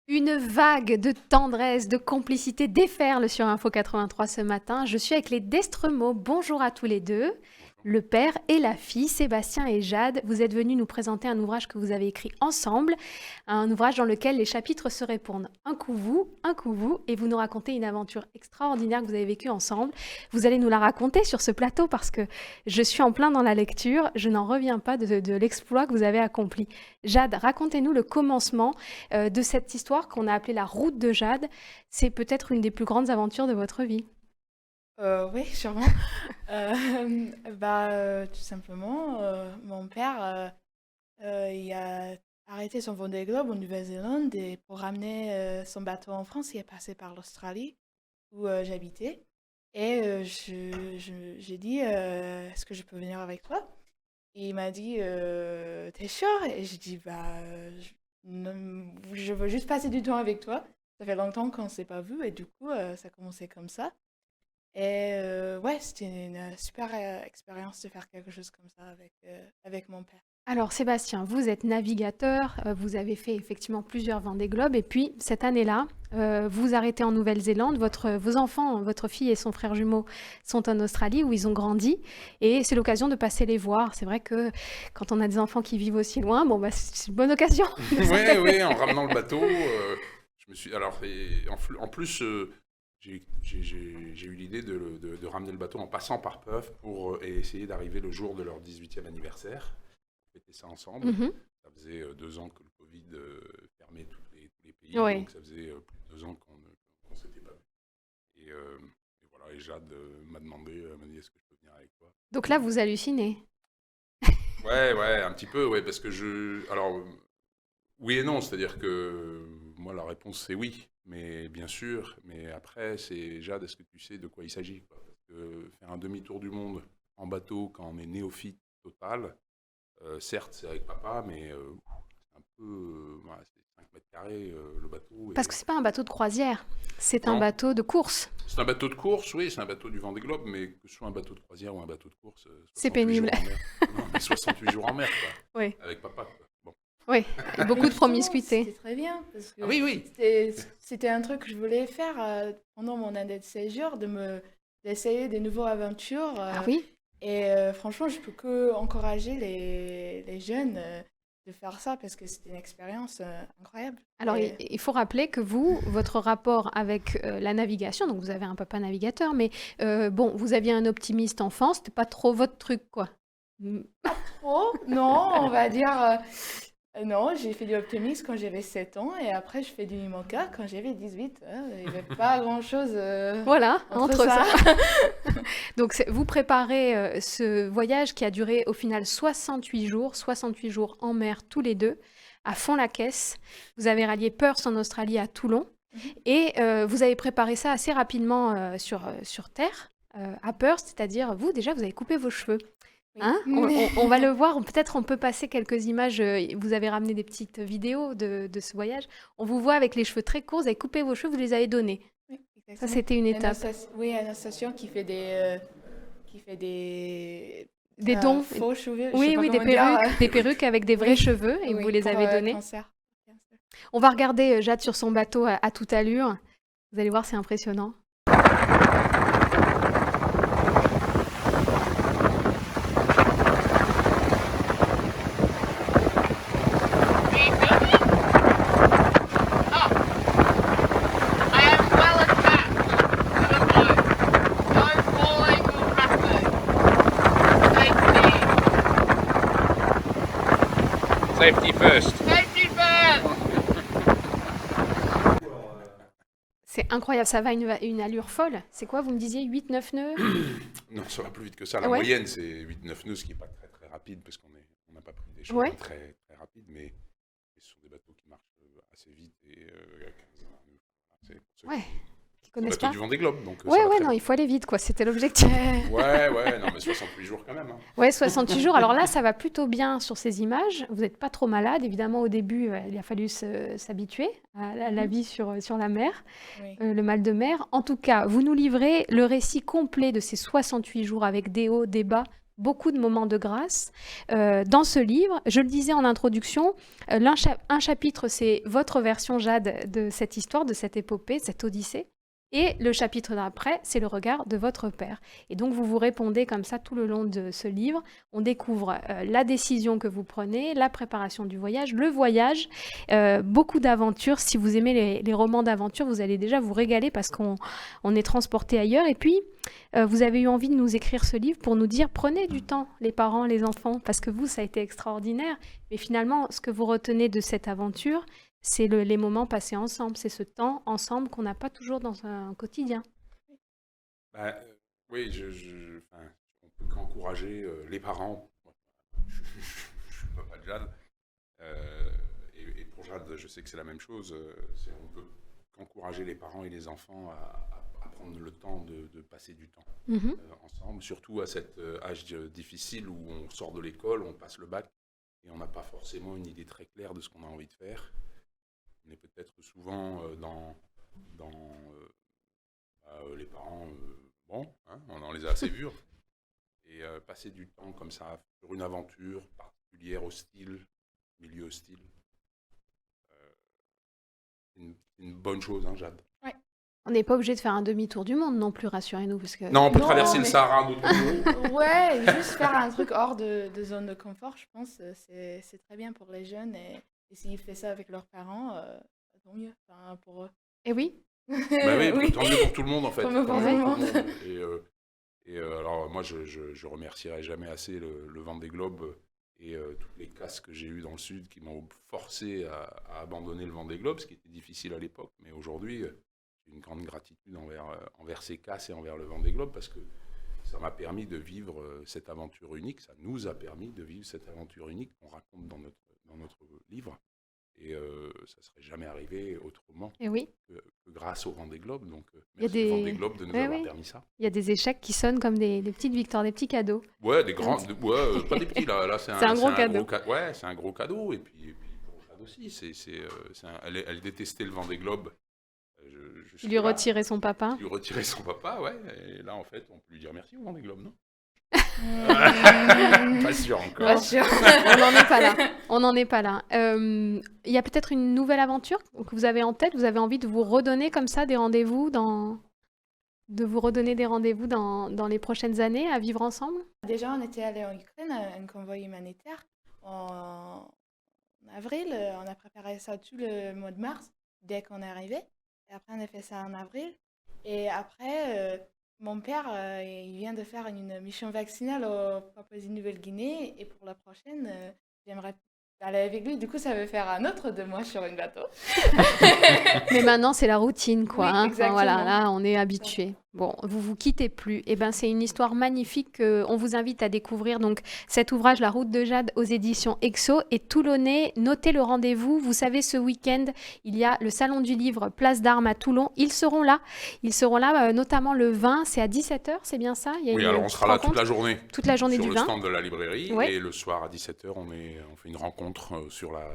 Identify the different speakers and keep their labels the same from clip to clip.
Speaker 1: Une vague de tendresse, de complicité déferle sur Info 83 ce matin. Je suis avec les Destremaux. Bonjour à tous les deux.
Speaker 2: Bonjour.
Speaker 1: Le père et la fille, Sébastien et Jade, vous êtes venus nous présenter un ouvrage que vous avez écrit ensemble, un ouvrage dans lequel les chapitres se répondent un coup vous, et vous nous racontez une aventure extraordinaire que vous avez vécue ensemble. Vous allez nous la raconter sur ce plateau parce que je suis en plein dans la lecture, je n'en reviens pas de l'exploit que vous avez accompli. Jade, racontez-nous le commencement de cette histoire qu'on a appelée la route de Jade. C'est peut-être une des plus grandes aventures de votre vie.
Speaker 3: Oui, sûrement. Tout simplement, mon père, il a arrêté son Vendée Globe en Nouvelle-Zélande et pour ramener son bateau en France, il est passé par l'Australie où j'habitais. Et j'ai dit, est-ce que je peux venir avec toi? Et il m'a dit, t'es sûr? Et j'ai dit, je veux juste passer du temps avec toi. Ça fait longtemps qu'on ne s'est pas vu et du coup, ça a commencé comme ça. Et ouais, c'était une super expérience de faire quelque chose comme ça avec mon père.
Speaker 1: Alors Sébastien, vous êtes navigateur, vous avez fait effectivement plusieurs Vendée Globe et puis cette année-là, vous arrêtez en Nouvelle-Zélande, vos enfants, votre fille et son frère jumeau sont en Australie où ils ont grandi et c'est l'occasion de passer les voir. C'est vrai que quand on a des enfants qui vivent aussi loin, bon bah c'est une bonne occasion.
Speaker 2: Ouais, ouais, en ramenant le bateau, je me suis. Alors, en plus, j'ai eu l'idée de ramener le bateau en passant par Perth et essayer d'arriver le jour de leur 18e anniversaire. On fêtait ça ensemble.
Speaker 1: Mhm.
Speaker 2: Ça faisait 2 ans que le Covid fermait tous les pays,
Speaker 1: Oui.
Speaker 2: donc ça faisait plus de 2 ans qu'on ne s'était pas vu. Et voilà, et Jade m'a dit est-ce que je peux venir avec toi?
Speaker 1: Donc là, vous hallucinez.
Speaker 2: Ouais, un petit peu, ouais, parce que alors, oui et non, c'est-à-dire que moi, la réponse, c'est oui, mais bien sûr, mais après, c'est Jade, est-ce que tu sais de quoi il s'agit, quoi? Parce que faire un demi-tour du monde en bateau quand on est néophyte total, certes, c'est avec papa, mais c'est un peu, voilà, c'est 5 mètres carrés, le bateau.
Speaker 1: Parce que c'est pas un bateau de croisière, c'est un
Speaker 2: Non,
Speaker 1: bateau de course.
Speaker 2: c'est un bateau de course, oui, c'est un bateau du Vendée Globe, mais que ce soit un bateau de croisière ou un bateau de course,
Speaker 1: C'est
Speaker 2: 68 jours
Speaker 1: pénible.
Speaker 2: en mer. Non, mais 68 jours en mer, quoi,
Speaker 1: Oui,
Speaker 2: avec papa, quoi. Bon.
Speaker 1: oui, et beaucoup
Speaker 3: Mais
Speaker 1: de
Speaker 3: justement, c'était
Speaker 1: promiscuité.
Speaker 3: très bien parce
Speaker 2: Ah
Speaker 3: que
Speaker 2: oui, oui.
Speaker 3: c'était un truc que je voulais faire pendant mon année de séjour, d'essayer des nouvelles aventures.
Speaker 1: Ah oui?
Speaker 3: Et franchement, je peux que encourager les jeunes de faire ça parce que c'était une expérience incroyable.
Speaker 1: Alors,
Speaker 3: Et
Speaker 1: il faut rappeler que vous, votre rapport avec la navigation, donc vous avez un papa navigateur, mais bon, vous aviez un optimiste enfant, c'était pas trop votre truc, quoi. Mm.
Speaker 3: oh, non, on va dire. Non, j'ai fait du optimisme quand j'avais 7 ans et après je fais du IMOCA quand j'avais 18. Hein. Il n'y avait pas grand-chose
Speaker 1: Voilà,
Speaker 3: entre
Speaker 1: entre
Speaker 3: ça.
Speaker 1: ça. Donc, vous préparez ce voyage qui a duré au final 68 jours en mer tous les deux, à fond la caisse. Vous avez rallié Perth en Australie à Toulon
Speaker 3: Mhm.
Speaker 1: et vous avez préparé ça assez rapidement sur Terre, à Perth, c'est-à-dire vous, déjà, vous avez coupé vos cheveux.
Speaker 3: Oui.
Speaker 1: Hein? On va le voir, peut-être on peut passer quelques images. Vous avez ramené des petites vidéos de ce voyage. On vous voit avec les cheveux très courts, vous avez coupé vos cheveux, vous les avez donnés.
Speaker 3: Oui,
Speaker 1: Ça,
Speaker 3: exactement.
Speaker 1: c'était une étape.
Speaker 3: Oui, une association qui fait des
Speaker 1: Des dons.
Speaker 3: faux cheveux, je sais
Speaker 1: Oui,
Speaker 3: pas
Speaker 1: oui,
Speaker 3: comment dire.
Speaker 1: des perruques avec des vrais
Speaker 3: Oui,
Speaker 1: cheveux et vous
Speaker 3: oui,
Speaker 1: les
Speaker 3: pour
Speaker 1: avez donnés.
Speaker 3: cancer.
Speaker 1: On va regarder Jade sur son bateau à toute allure. Vous allez voir, c'est impressionnant.
Speaker 4: I am well attached to the boat. No falling will happen.
Speaker 5: Safety first.
Speaker 4: Safety first!
Speaker 1: C'est incroyable, ça va à une allure folle. C'est quoi, vous me disiez 8-9 nœuds?
Speaker 2: Non, ça va plus vite que ça. La
Speaker 1: Ouais.
Speaker 2: moyenne, c'est 8-9 nœuds, ce qui n'est pas très très rapide, parce qu'on n'a pas pris des chemins
Speaker 1: Ouais.
Speaker 2: très, très rapides, mais ce sont des bateaux qui marchent assez vite et à 15 nœuds. C'est pour ceux
Speaker 1: Ouais, qui
Speaker 2: qui-
Speaker 1: connaissent
Speaker 2: bateau
Speaker 1: pas.
Speaker 2: du Vendée Globe, donc ça
Speaker 1: Ouais,
Speaker 2: va
Speaker 1: ouais,
Speaker 2: très
Speaker 1: non, il
Speaker 2: vite.
Speaker 1: faut aller vite, quoi. C'était l'objectif.
Speaker 2: Ouais, non, mais 68 jours quand même. Hein.
Speaker 1: Ouais, 68 jours. Alors là, ça va plutôt bien sur ces images. Vous n'êtes pas trop malade. Évidemment, au début, il a fallu s'habituer à la vie sur la mer,
Speaker 3: Oui.
Speaker 1: le mal de mer. En tout cas, vous nous livrez le récit complet de ces 68 jours avec des hauts, des bas, beaucoup de moments de grâce dans ce livre. Je le disais en introduction, un chapitre, c'est votre version, Jade, de cette histoire, de cette épopée, cette odyssée. Et le chapitre d'après, c'est le regard de votre père. Et donc, vous vous répondez comme ça tout le long de ce livre. On découvre la décision que vous prenez, la préparation du voyage, le voyage, beaucoup d'aventures. Si vous aimez les romans d'aventure, vous allez déjà vous régaler parce qu'on est transporté ailleurs. Et puis, vous avez eu envie de nous écrire ce livre pour nous dire, prenez du temps, les parents, les enfants, parce que vous, ça a été extraordinaire. Mais finalement, ce que vous retenez de cette aventure, c'est les moments passés ensemble, c'est ce temps ensemble qu'on n'a pas toujours dans un quotidien.
Speaker 2: Bah, oui, enfin, on peut qu'encourager les parents. Je suis le papa de Jade. Et pour Jade, je sais que c'est la même chose. On peut qu'encourager les parents et les enfants à prendre le temps de passer du temps ensemble, surtout à cet âge difficile où on sort de l'école, on passe le bac et on n'a pas forcément une idée très claire de ce qu'on a envie de faire. On est peut-être souvent les parents, on les a assez vus. Et passer du temps comme ça sur une aventure particulière, hostile, milieu hostile, c'est une bonne chose, Jade.
Speaker 3: Ouais.
Speaker 1: On n'est pas obligé de faire un demi-tour du monde non plus, rassurez-nous. Parce que...
Speaker 2: Non, on peut
Speaker 3: Non,
Speaker 2: traverser le
Speaker 3: mais-
Speaker 2: Sahara d'autres jours.
Speaker 3: Ouais, juste faire un truc hors de zone de confort, je pense, c'est très bien pour les jeunes. Et s'ils font ça avec leurs parents, tant mieux, enfin, pour eux.
Speaker 1: Et oui,
Speaker 2: Bah oui, tant mieux pour tout le monde en fait.
Speaker 3: Tant mieux pour
Speaker 2: Tant
Speaker 3: tout
Speaker 2: mieux
Speaker 3: le
Speaker 2: pour
Speaker 3: monde.
Speaker 2: Et alors moi je remercierai jamais assez le Vendée Globe et toutes les casses que j'ai eues dans le sud qui m'ont forcé à abandonner le Vendée Globe, ce qui était difficile à l'époque, mais aujourd'hui j'ai une grande gratitude envers ces casses et envers le Vendée Globe parce que ça m'a permis de vivre cette aventure unique, ça nous a permis de vivre cette aventure unique qu'on raconte dans notre livre. Et ça ne serait jamais arrivé autrement
Speaker 1: et oui.
Speaker 2: que grâce au Vendée Globe. Donc,
Speaker 1: Il y a
Speaker 2: merci
Speaker 1: des-
Speaker 2: Vendée Globe de nous
Speaker 1: Ouais,
Speaker 2: avoir
Speaker 1: oui.
Speaker 2: permis ça.
Speaker 1: Il y a des échecs qui sonnent comme des petites victoires, des petits cadeaux.
Speaker 2: Ouais, des grands, pas des petits là. C'est
Speaker 1: un gros cadeau.
Speaker 2: Ouais, c'est un gros cadeau. Et puis pour Jade aussi, elle détestait le Vendée Globe. Je suis
Speaker 1: Il lui
Speaker 2: là.
Speaker 1: retirait son papa.
Speaker 2: Il lui retirait son papa, ouais. Et là, en fait, on peut lui dire merci au Vendée Globe, non? Pas sûr encore.
Speaker 3: Pas sûr.
Speaker 1: On n'en est pas là. On n'en est pas là. Il y a peut-être une nouvelle aventure que vous avez en tête. Vous avez envie de vous redonner comme ça des rendez-vous dans les prochaines années à vivre ensemble?
Speaker 3: Déjà, on était allé en Ukraine, un convoi humanitaire en avril. On a préparé ça tout le mois de mars, dès qu'on est arrivé. Et après, on a fait ça en avril. Et après, mon père, il vient de faire une mission vaccinale au Papouasie-Nouvelle-Guinée. Et pour la prochaine, j'aimerais aller avec lui. Du coup, ça veut faire un autre 2 mois sur une bateau.
Speaker 1: Mais maintenant, c'est la routine, quoi.
Speaker 3: Oui,
Speaker 1: Enfin,
Speaker 3: exactement.
Speaker 1: voilà, là, on est habitué. Bon, vous vous quittez plus. Eh ben, c'est une histoire magnifique qu'on vous invite à découvrir. Donc, cet ouvrage, La Route de Jade, aux éditions Exo et Toulonnais. Notez le rendez-vous. Vous savez, ce week-end, il y a le Salon du Livre, Place d'Armes à Toulon. Ils seront là. Notamment le 20. C'est à 17h, c'est bien ça? Il y a
Speaker 2: Oui,
Speaker 1: une
Speaker 2: alors on
Speaker 1: petite
Speaker 2: sera là toute
Speaker 1: rencontre
Speaker 2: la journée.
Speaker 1: toute la journée
Speaker 2: Sur
Speaker 1: du
Speaker 2: le
Speaker 1: 20.
Speaker 2: stand de la librairie.
Speaker 1: Ouais.
Speaker 2: Et le soir à 17h, on fait une rencontre sur la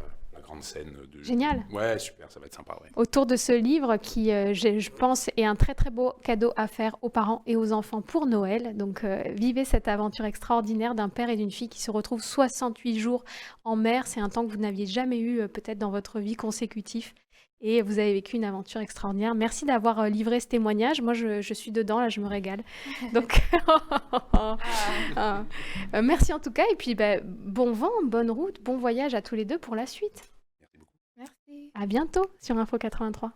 Speaker 2: grande scène.
Speaker 1: Génial.
Speaker 2: Ouais, super, ça va être sympa, ouais.
Speaker 1: Autour de ce livre qui, je pense, est un très très beau cadeau à faire aux parents et aux enfants pour Noël. Donc, vivez cette aventure extraordinaire d'un père et d'une fille qui se retrouvent 68 jours en mer. C'est un temps que vous n'aviez jamais eu peut-être dans votre vie consécutif. Et vous avez vécu une aventure extraordinaire. Merci d'avoir livré ce témoignage. Moi, je suis dedans, là, je me régale. Donc, merci en tout cas. Et puis, bon vent, bonne route, bon voyage à tous les deux pour la suite.
Speaker 2: Merci beaucoup.
Speaker 3: Merci.
Speaker 1: À bientôt sur Info 83.